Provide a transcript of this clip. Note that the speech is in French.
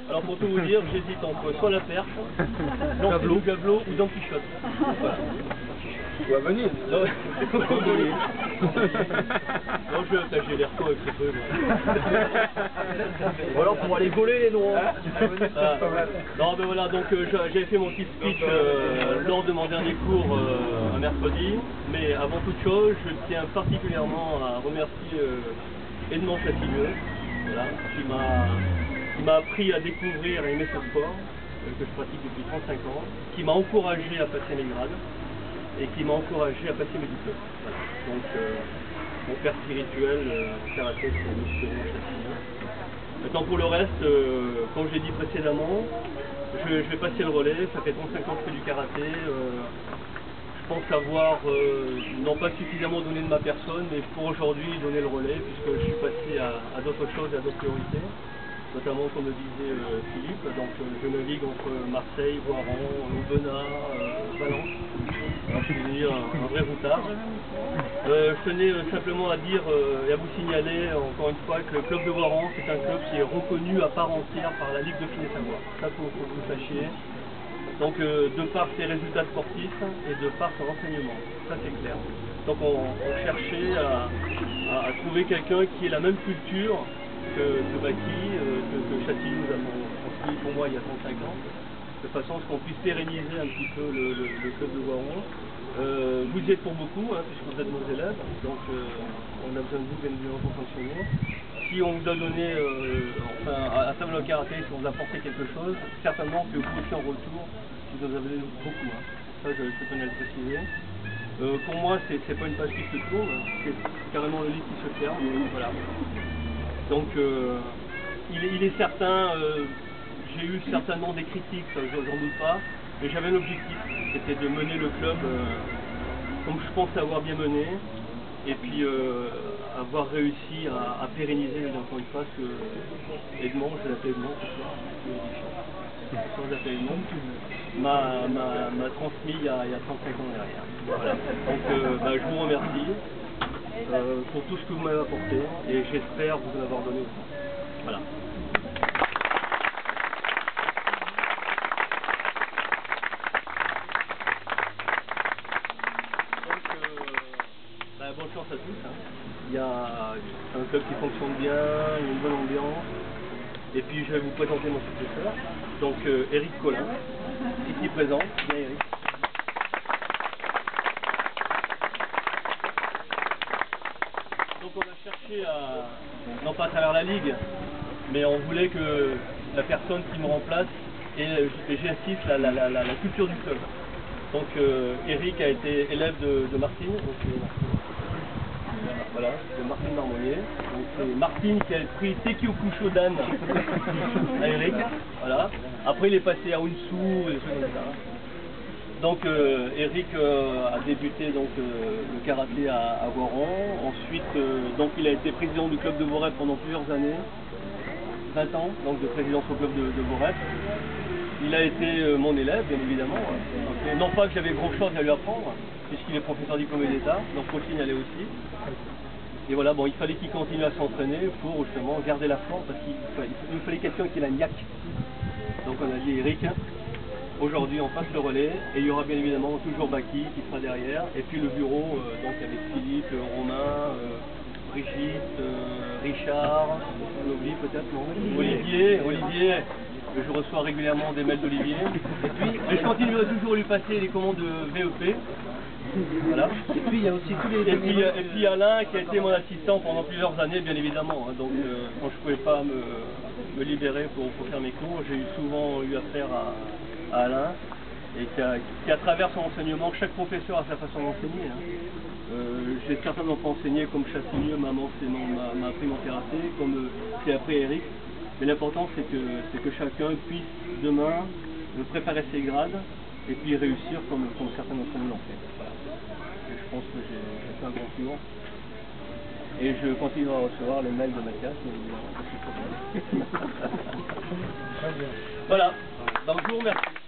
Alors pour tout vous dire, j'hésite entre soit la perche, Jean-Philippe Gablot ou Don Quichotte. Voilà. Ou à Venise. Non, j'ai l'air con avec ce truc. Ou alors pour aller voler les noms. Non mais voilà, donc j'avais fait mon petit speech lors de mon dernier cours un mercredi. Mais avant toute chose, je tiens particulièrement à remercier Edmond Châtilleux, voilà, qui m'a appris à découvrir et aimer ce sport que je pratique depuis 35 ans, qui m'a encouragé à passer mes grades et qui m'a encouragé à passer mes diplômes. Voilà. Donc mon père spirituel en karaté, c'est M. Edmond Châtilleux. Maintenant pour le reste, comme je l'ai dit précédemment, je vais passer le relais. Ça fait 35 ans que je fais du karaté. Je pense avoir non pas suffisamment donné de ma personne, mais pour aujourd'hui donner le relais, puisque je suis passé à d'autres choses et à d'autres priorités, notamment comme le disait Philippe. Donc je navigue entre Marseille, Voiron, Aubenas, Valence. Alors, je suis devenu un vrai routard. Je tenais simplement à dire et à vous signaler encore une fois que le club de Voiron, c'est un club qui est reconnu à part entière par la Ligue de Finet-Savoie. Ça, faut que vous le sachiez. Donc de par ses résultats sportifs et de par son enseignement, ça c'est clair. Donc on cherchait à trouver quelqu'un qui ait la même culture que Baki, que Châtilleux nous a transmis pour moi il y a 35 ans, de façon à ce qu'on puisse pérenniser un petit peu le club de Voiron. Vous y êtes pour beaucoup, hein, puisque vous êtes nos élèves, donc on a besoin de vous bien évidemment pour fonctionner. Si on vous a donné, enfin à table le karaté, si on vous a apporté quelque chose, certainement que vous aussi en retour, vous en avez beaucoup. Hein. Ça je tenais à le préciser. Pour moi, c'est pas une page qui se tourne, c'est carrément le livre qui se ferme. Voilà. Donc il est certain, j'ai eu certainement des critiques, j'en doute pas, mais j'avais un objectif, c'était de mener le club comme je pense avoir bien mené, et puis avoir réussi à pérenniser, encore une fois, que Edmond, je l'appelle Edmond ce soir, je l'appelle Edmond, m'a transmis il y a 35 ans derrière. Voilà. Donc je vous remercie pour tout ce que vous m'avez apporté, et j'espère vous en avoir donné autant. Voilà. Bonne chance à tous. Hein. Il y a un club qui fonctionne bien, il y a une bonne ambiance. Et puis je vais vous présenter mon successeur, donc Eric Collin, ici présent. Bien Eric. Donc on a cherché à, non pas à travers la Ligue, mais on voulait que la personne qui me remplace ait, et j'insiste, la culture du club. Donc Eric a été élève de Martine. Donc, voilà, de Martine Marmonnier. Donc c'est Martine qui a pris Tekioku Shodan à Eric. Voilà. Après il est passé à Unsu et des choses comme ça. Donc Eric a débuté donc, le karaté à Voiron. Ensuite donc il a été président du club de Vorep pendant plusieurs années. 20 ans donc de présidence au club de Vorep. Il a été mon élève, bien évidemment. Donc, non pas que j'avais grand chose à lui apprendre, puisqu'il est professeur diplômé d'État, donc faut le signaler aussi. Et voilà, bon, il fallait qu'il continue à s'entraîner pour justement garder la forme, parce qu'il nous fallait quelqu'un qui ait la niaque. Donc on a dit Eric, aujourd'hui on passe le relais, et il y aura bien évidemment toujours Baki qui sera derrière, et puis le bureau, donc avec Philippe, Romain, Brigitte, Richard, on oublie peut-être, non, Olivier. Je reçois régulièrement des mails d'Olivier. Et puis, je continuerai toujours à lui passer les commandes de VEP. Voilà. Et puis il y a aussi tous les. Et puis Alain qui a été mon assistant pendant plusieurs années, bien évidemment. Hein. Donc quand je ne pouvais pas me libérer pour faire mes cours, j'ai souvent eu affaire à Alain. Et qui à travers son enseignement, chaque professeur a sa façon d'enseigner. Hein. J'ai certainement pas enseigné comme Châtilleux m'a appris mon karaté, comme c'est appris Eric. Mais l'important c'est que chacun puisse demain préparer ses grades et puis réussir comme certains d'entre nous l'ont fait. Voilà. Et je pense que j'ai fait un bon tour. Et je continue à recevoir les mails de Mathias. Voilà. Donc je vous remercie.